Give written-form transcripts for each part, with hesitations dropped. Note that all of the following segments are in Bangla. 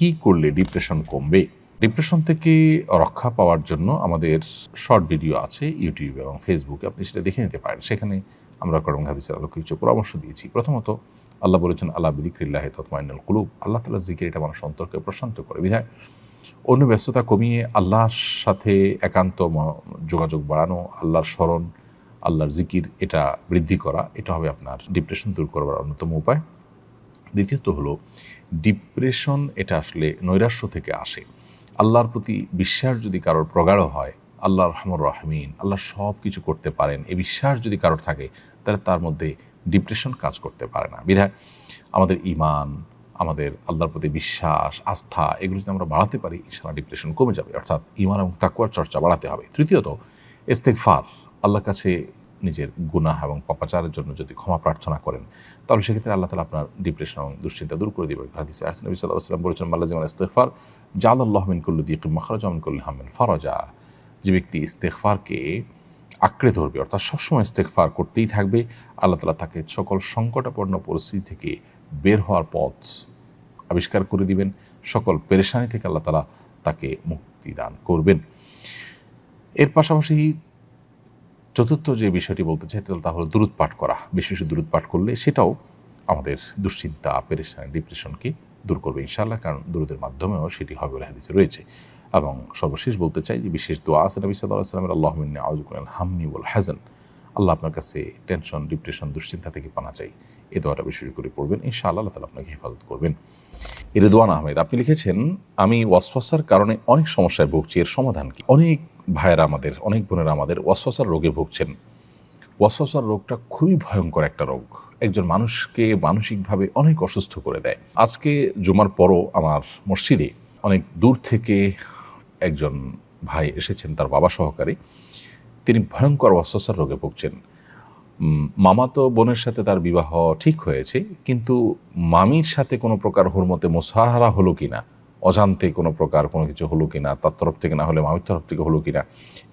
কি করলে ডিপ্রেশন কমবে? ডিপ্রেশন থেকে রক্ষা পাওয়ার জন্য আমাদের শর্ট ভিডিও আছে ইউটিউব এবং ফেসবুকে, আপনি সেটা দেখে নিতে পারেন। সেখানে আমরা কোরআন হাদিসের আলোকে কিছু পরামর্শ দিয়েছি। প্রথমত, আল্লাহ বলেছেন, আল্লাহ বিযিকরিল্লাহি তাতমাইন্নুল কুলুব, আল্লাহ তাআলার জিকির এটা মানুষ অন্তরকে প্রশান্ত করে। বিধায় অন্য ব্যস্ততা কমিয়ে আল্লাহর সাথে একান্ত যোগাযোগ বাড়ানো, আল্লাহর স্মরণ, আল্লাহর জিকির এটা বৃদ্ধি করা, এটা হবে আপনার ডিপ্রেশন দূর করবার অন্যতম উপায়। দ্বিতীয়ত হলো, ডিপ্রেশন এটা আসলে নৈরাশ্য থেকে আসে। আল্লাহর প্রতি বিশ্বাস যদি কারোর প্রগাঢ় হয়, আল্লাহ রহমান রাহিমিন, আল্লাহ সব কিছু করতে পারেন, এই বিশ্বাস যদি কারোর থাকে, তাহলে তার মধ্যে ডিপ্রেশন কাজ করতে পারে না। বিধায় আমাদের ঈমান, আমাদের আল্লাহর প্রতি বিশ্বাস, আস্থা, এগুলো যদি আমরা বাড়াতে পারি, ইনশাআল্লাহ ডিপ্রেশন কমে যাবে। অর্থাৎ ঈমান এবং তাকওয়ার চর্চা বাড়াতে হবে। তৃতীয়ত, ইস্তেগফার, আল্লাহর কাছে নিজের গুনাহ এবং পাপাচারের জন্য যদি ক্ষমা প্রার্থনা করেন, তাহলে সেক্ষেত্রে আল্লাহ তাআলা আপনার ডিপ্রেশন এবং দুশ্চিন্তা দূর করে দেবেন। হাদিসে আসছে, নবী সাল্লাল্লাহু আলাইহি ওয়াসাল্লাম বলেছেন, মাল্লাযিমাল ইস্তিগফার জাআলাল্লাহু মিন কুল্লি দিকিন মাখরাজা ওয়া মিন কুল্লি হাম্মিন ফারাজা। যে ব্যক্তি ইস্তেগফারকে আঁকড়ে ধরবে, অর্থাৎ সবসময় ইস্তেগফার করতেই থাকবে, আল্লাহ তাআলা তাকে সকল সংকটাপন্ন পরিস্থিতি থেকে বের হওয়ার পথ আবিষ্কার করে দিবেন, সকল পেরেশানি থেকে আল্লাহ তাআলা তাকে মুক্তি দান করবেন। এর পাশাপাশি চতুর্থ যে বিষয়টি বলতে চাই, তা হলো দুরূদ পাঠ করা। বেশি বেশি দুরূদ পাঠ করলে সেটাও আমাদের দুশ্চিন্তা, পেরেশানি, ডিপ্রেশনকে দূর করবে ইনশাআল্লাহ, কারণ দুরূদের মাধ্যমেও সেটি হবে বলে হাদিসে রয়েছে। এবং সর্বশেষ বলতে চাই যে বিশেষ দোয়া আছে নবী সাল্লাল্লাহু আলাইহি ওয়াসাল্লামের, আল্লাহুম্মা ইন্নী আউযু বিকা মিনাল হাম্মি ওয়াল হাযান, আল্লাহ আপনার কাছে টেনশন, ডিপ্রেশন, দুশ্চিন্তা থেকে পানা চাই। এই দোয়াটা বেশি করে পড়বেন, ইনশাআল্লাহ আল্লাহ তাআলা আপনাকে হেফাজত করবেন। রিদওয়ান আহমেদ আপনি লিখেছেন, আমি ওয়াসওয়াসার কারণে অনেক সমস্যায় ভুগছি, এর সমাধান কি? অনেক ভাইয়েরা আমাদের, অনেক বোনেরা আমাদের ওয়াসওয়াসার রোগে ভুগছেন। ওয়াসওয়াসার রোগটা খুবই ভয়ঙ্কর একটা রোগ, একজন মানুষকে মানসিকভাবে অনেক অসুস্থ করে দেয়। আজকে জুমার পরও আমার মসজিদে অনেক দূর থেকে একজন ভাই এসেছেন, তার বাবা সহকারে। তিনি ভয়ঙ্কর ওয়াসওয়াসার রোগে ভুগছেন। মামাতো বোনের সাথে তার বিবাহ ঠিক হয়েছে, কিন্তু মামির সাথে কোনো প্রকার হুরমতে মোসাহারা হলো কিনা, অজান্তে কোনো প্রকার কোনো কিছু হলো কিনা, তার তরফ থেকে না হলে মামির তরফ থেকে হলো কিনা,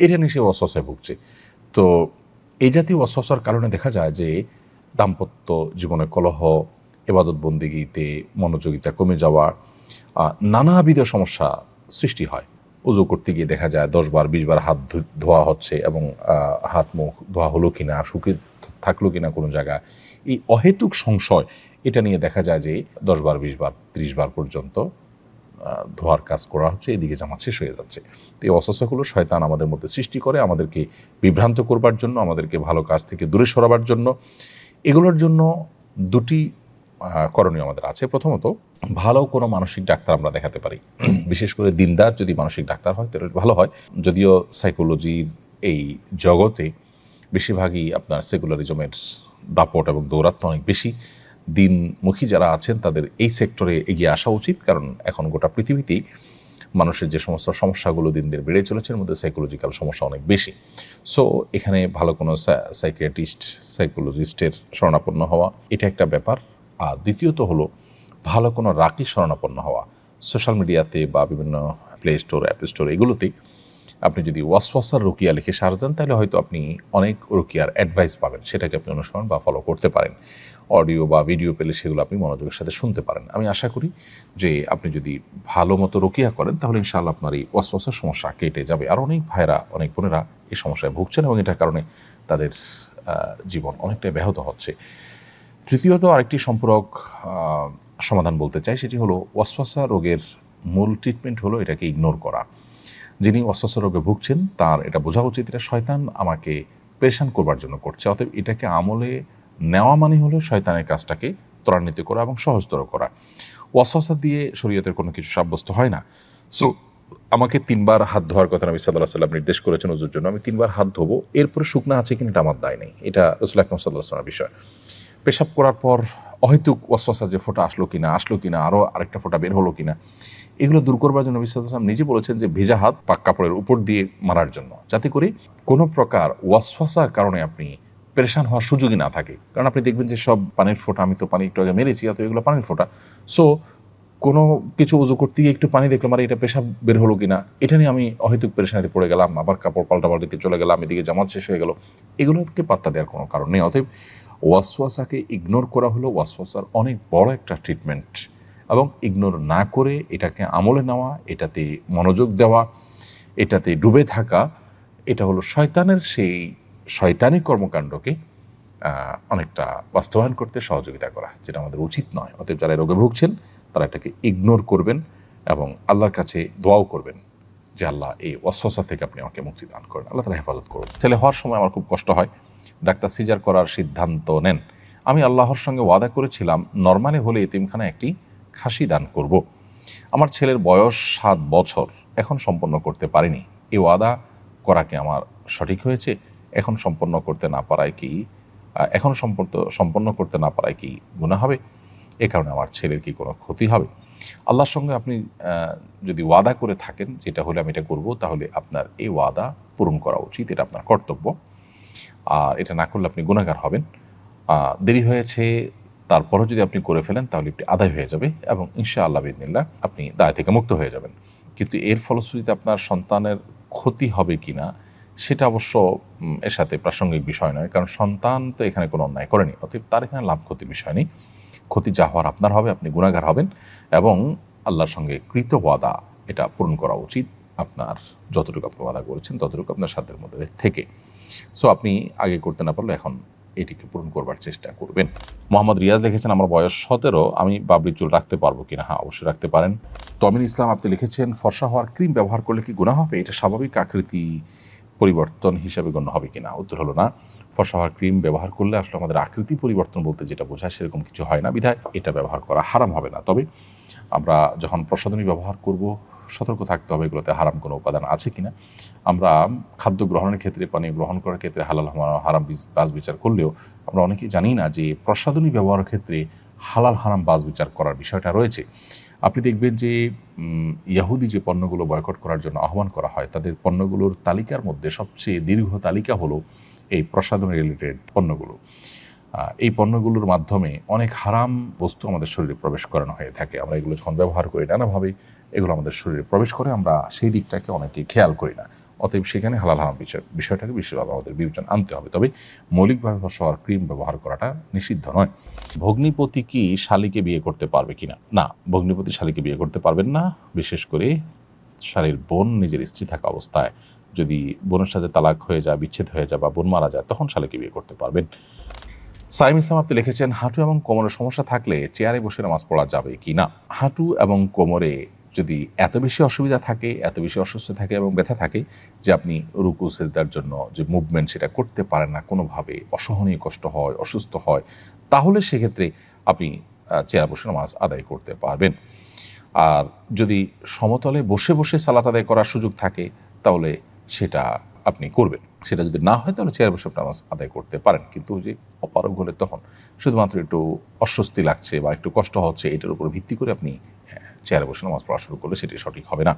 এটা নিয়ে সে ওয়াসওয়াসায় ভুগছে। তো এই জাতীয় ওয়াসওয়াসার কারণে দেখা যায় যে দাম্পত্য জীবনে কলহ, ইবাদত বন্দেগীতে মনোযোগিতা কমে যাওয়া, নানাবিধ সমস্যা সৃষ্টি হয়। উজু করতে গিয়ে দেখা যায় 10 বার 20 বার হাত ধোয়া হচ্ছে, এবং হাত মুখ ধোয়া হলো কিনা, শুকিয়ে থাকলো কিনা কোনো জায়গায়, এই অহেতুক সংশয়, এটা নিয়ে দেখা যায় যে 10 বার 20 বার 30 বার পর্যন্ত ধোয়ার কাজ করা হচ্ছে, এদিকে জামাত শেষ হয়ে যাচ্ছে। তো এই অস্বস্থাগুলো শয়তান আমাদের মধ্যে সৃষ্টি করে, আমাদেরকে বিভ্রান্ত করবার জন্য, আমাদেরকে ভালো কাজ থেকে দূরে সরাবার জন্য। এগুলোর জন্য দুটি করণীয় আমাদের আছে। প্রথমত, ভালো কোনো মানসিক ডাক্তার আমরা দেখাতে পারি, বিশেষ করে দিনদার যদি মানসিক ডাক্তার হয় তাহলে ভালো হয়। যদিও সাইকোলজির এই জগতে বেশিরভাগই আপনার সেকুলারিজমের দাপট এবং দৌরাত্ম্য অনেক বেশি। দিনমুখী যারা আছেন তাদের এই সেক্টরে এগিয়ে আসা উচিত, কারণ এখন গোটা পৃথিবীতেই মানুষের যে সমস্ত সমস্যাগুলো দিন দিন বেড়ে চলেছে, এর মধ্যে সাইকোলজিক্যাল সমস্যা অনেক বেশি। সো এখানে ভালো কোনো সাইকিয়াট্রিস্ট, সাইকোলজিস্টের শরণাপন্ন হওয়া, এটা একটা ব্যাপার। আর দ্বিতীয়ত হলো, ভালো কোনো রাকি শরণাপন্ন হওয়া। সোশ্যাল মিডিয়াতে বা বিভিন্ন প্লে স্টোর, অ্যাপ স্টোর, এগুলোতেই আপনি যদি ওয়াসওয়াসার রুকিয়া লিখে সার্চ দেন, তাহলে হয়তো আপনি অনেক রুকিয়ার অ্যাডভাইস পাবেন, সেটাকে আপনি অনুসরণ বা ফলো করতে পারেন। অডিও বা ভিডিও পেলে সেগুলো আপনি মনোযোগের সাথে শুনতে পারেন। আমি আশা করি যে আপনি যদি ভালো মতো রুকিয়া করেন, তাহলে ইনশাআল্লাহ আপনার এই ওয়াসওয়াসার সমস্যা কেটে যাবে। আর অনেক ভাইরা, অনেক বোনেরা এই সমস্যায় ভুগছেন, এবং এটার কারণে তাদের জীবন অনেকটাই ব্যাহত হচ্ছে। তৃতীয়ত আরেকটি সম্পর্ক সমাধান বলতে চাই, সেটি হলো ওয়াসওয়াসা রোগের মূল ট্রিটমেন্ট হলো এটাকে ইগনোর করা। যিনি ওয়াসওয়াসা রোগে ভুগছেন তার এটা বোঝা উচিত, এটা শয়তান আমাকে পেরেশান করবার জন্য করছে। অতএব এটাকে আমলে নেওয়া মানে হলো শয়তানের কাজটাকে ত্বরান্বিত করা এবং সহজতর করা। ওয়াসওয়াসা দিয়ে শরীয়তের কোনো কিছু সাব্যস্ত হয় না। সো আমাকে 3 বার হাত ধোয়ার কথা নবী সাল্লাল্লাহু আলাইহি ওয়াসাল্লাম নির্দেশ করেছেন ওযুর জন্য। আমি 3 বার হাত ধোবো, এরপরে শুকনা আছে কিনা এটা আমার দায় নেই, এটা রাসূল আকরাম সাল্লাল্লাহু আলাইহি ওয়াসাল্লামের বিষয়। পেশাব করার পর অহেতুক ওয়াসওয়াসা যে ফোঁটা আসলো কিনা, আরও আরেকটা ফোঁটা বের হলো কিনা, এগুলো দূর করবার জন্য নবী সাল্লাল্লাহু আলাইহি ওয়াসাল্লাম নিজে বলেছেন যে ভেজা হাত পাক কাপড়ের উপর দিয়ে মারার জন্য, যাতে করে কোনো প্রকার ওয়াসওয়াসার কারণে আপনি পেরেশান হওয়ার সুযোগই না থাকে। কারণ আপনি দেখবেন যে সব পানির ফোঁটা, আমি তো পানি একটু আগে মেরেছি, অত এগুলো পানির ফোঁটা। সো কোনো কিছু উজু করতে গিয়ে একটু পানি দেখলাম, আর এটা পেশাব বের হলো কিনা, এটা নিয়ে আমি অহেতুক পেরেশানিতে পড়ে গেলাম, আবার কাপড় পাল্টাপাল্টিতে চলে গেলাম, এদিকে জামাত শেষ হয়ে গেল, এগুলোকে পাত্তা দেওয়ার কোনো কারণ নেই। অতএব ওয়াসওয়াসাকে ইগনোর করা হলো ওয়াসওয়াসার অনেক বড় একটা ট্রিটমেন্ট, এবং ইগনোর না করে এটাকে আমলে নেওয়া, এটাতে মনোযোগ দেওয়া, এটাতে ডুবে থাকা, এটা হলো শয়তানের সেই শয়তানি কর্মকাণ্ডকে অনেকটা বাস্তবায়ন করতে সহযোগিতা করা, যেটা আমাদের উচিত নয়। অতএব যারা রোগে ভুগছেন তারা এটাকে ইগনোর করবেন এবং আল্লাহর কাছে দোয়াও করবেন যে আল্লাহ এই ওয়াসওয়াসা থেকে আপনি আমাকে মুক্তি দান করেন, আল্লাহ তাআলা হেফাজত করুন। ছেলে হওয়ার সময় আমার খুব কষ্ট হয়, ডাক্তার সিজার করার সিদ্ধান্ত নেন। আমি আল্লাহর সঙ্গে ওয়াদা করেছিলাম নরমালি হলে এতিমখানায় একটি খাসি দান করব। আমার ছেলের বয়স 7 বছর, এখন সম্পন্ন করতে পারিনি। এই ওয়াদা করা কি আমার সঠিক হয়েছে? এখন সম্পন্ন করতে না পারায় কি সম্পন্ন করতে না পারায় কি গুনাহ হবে? এ কারণে আমার ছেলের কি কোনো ক্ষতি হবে? আল্লাহর সঙ্গে আপনি যদি ওয়াদা করে থাকেন যেটা হলে আমি এটা করব, তাহলে আপনার এই ওয়াদা পূরণ করা উচিত, এটা আপনার কর্তব্য। আর এটা না করলে আপনি গুনাহগার হবেন। দেরি হয়েছে তারপরও যদি আপনি করে ফেলেন তাহলে এটি আদায় হয়ে যাবে এবং ইনশাআল্লাহ বিইذনিল্লাহ আপনি দায় থেকে মুক্ত হয়ে যাবেন। কিন্তু এর ফলশ্রুতিতে আপনার সন্তানের ক্ষতি হবে কিনা সেটা অবশ্য এর সাথে প্রাসঙ্গিক বিষয় নয়, কারণ সন্তান তো এখানে কোনো অন্যায় করেনি, অতএব তার এখানে লাভ ক্ষতির বিষয় নেই। ক্ষতি যা হওয়ার আপনার হবে, আপনি গুনাহগার হবেন এবং আল্লাহর সঙ্গে কৃত ওয়াদা এটা পূরণ করা উচিত আপনার। যতটুকু আপনি ওয়াদা করেছেন ততটুকু আপনার সাধ্যের মধ্যে থেকে। সো আপনি আগে করতে না পারলে এখন এটিকে পূরণ করবার চেষ্টা করবেন। মোহাম্মদ রিয়াজ লিখেছেন আমার বয়স 17, আমি বাবরি চুল রাখতে পারবো কিনা? হ্যাঁ, অবশ্যই রাখতে পারেন। তমিন ইসলাম আপনি লিখেছেন ফর্সা হওয়ার ক্রিম ব্যবহার করলে কি গুনাহ হবে? এটা স্বাভাবিক আকৃতি পরিবর্তন হিসাবে গণ্য হবে কিনা? উত্তর হলো না। ফর্সা হওয়ার ক্রিম ব্যবহার করলে আসলে আমাদের আকৃতি পরিবর্তন বলতে যেটা বোঝায় সেরকম কিছু হয় না, বিধায় এটা ব্যবহার করা হারাম হবে না। তবে আমরা যখন প্রসাধনী ব্যবহার করব সতর্ক থাকতে হবে এগুলোতে হারাম কোনো উপাদান আছে কিনা। আমরা খাদ্য গ্রহণের ক্ষেত্রে, পানীয় গ্রহণ করার ক্ষেত্রে হালাল হারাম বাছ বিচার করলেও আমরা অনেকেই জানি না যে প্রসাধনী ব্যবহারের ক্ষেত্রে হালাল হারাম বাছ বিচার করার বিষয়টা রয়েছে। আপনি দেখবেন যে ইয়াহুদি যে পণ্যগুলো বয়কট করার জন্য আহ্বান করা হয়, তাদের পণ্যগুলোর তালিকার মধ্যে সবচেয়ে দীর্ঘ তালিকা হলো এই প্রসাধনী রিলেটেড পণ্যগুলো। এই পণ্যগুলোর মাধ্যমে অনেক হারাম বস্তু আমাদের শরীরে প্রবেশ করানো হয়ে থাকে। আমরা এগুলো যখন ব্যবহার করি নানাভাবে এগুলো আমাদের শরীরে প্রবেশ করে, আমরা সেই দিকটাকে অনেকে খেয়াল করি না। অতএব সেখানে হালাল হারাম বিষয়টাকে বিশেষভাবে আমাদের বিবেচনা আনতে হবে। তবে মৌলিকভাবে ফর্সা হওয়ার ক্রিম ব্যবহার করাটা নিষিদ্ধ নয়। ভগ্নিপতি কি শালীকে বিয়ে করতে পারবে কিনা? না, ভগ্নিপতি শালীকে বিয়ে করতে পারবেন না। বিশেষ করে শালীর বোন নিজের স্ত্রী থাকা অবস্থায় যদি বোনের সাথে তালাক হয়ে যায়, বিচ্ছেদ হয়ে যায় বা বোন মারা যায়, তখন শালীকে বিয়ে করতে পারবেন। সাইম ইসলাম আপনি লিখেছেন হাঁটু এবং কোমরের সমস্যা থাকলে চেয়ারে বসে নামাজ পড়া যাবে কি না? হাঁটু এবং কোমরে যদি এত বেশি অসুবিধা থাকে, এত বেশি অসুস্থ থাকে এবং ব্যথা থাকে যে আপনি রুকু সেজদার জন্য যে মুভমেন্ট সেটা করতে পারেন না, কোনোভাবে অসহনীয় কষ্ট হয়, অসুস্থ হয়, তাহলে সেক্ষেত্রে আপনি চেয়ারে বসে নামাজ আদায় করতে পারবেন। আর যদি সমতলে বসে বসে সালাত আদায় করার সুযোগ থাকে তাহলে সেটা আপনি করবেন। সেটা যদি না হয় তাহলে চেয়ারে বসে নামাজ আদায় করতে পারেন। কিন্তু যে অপারগ হলে তখন শুধুমাত্র একটু অস্বস্তি লাগছে বা একটু কষ্ট হচ্ছে, এটার উপর ভিত্তি করে আপনি চেয়ারে বসে নামাজ পড়া শুরু করলে সেটি সঠিক হবে না।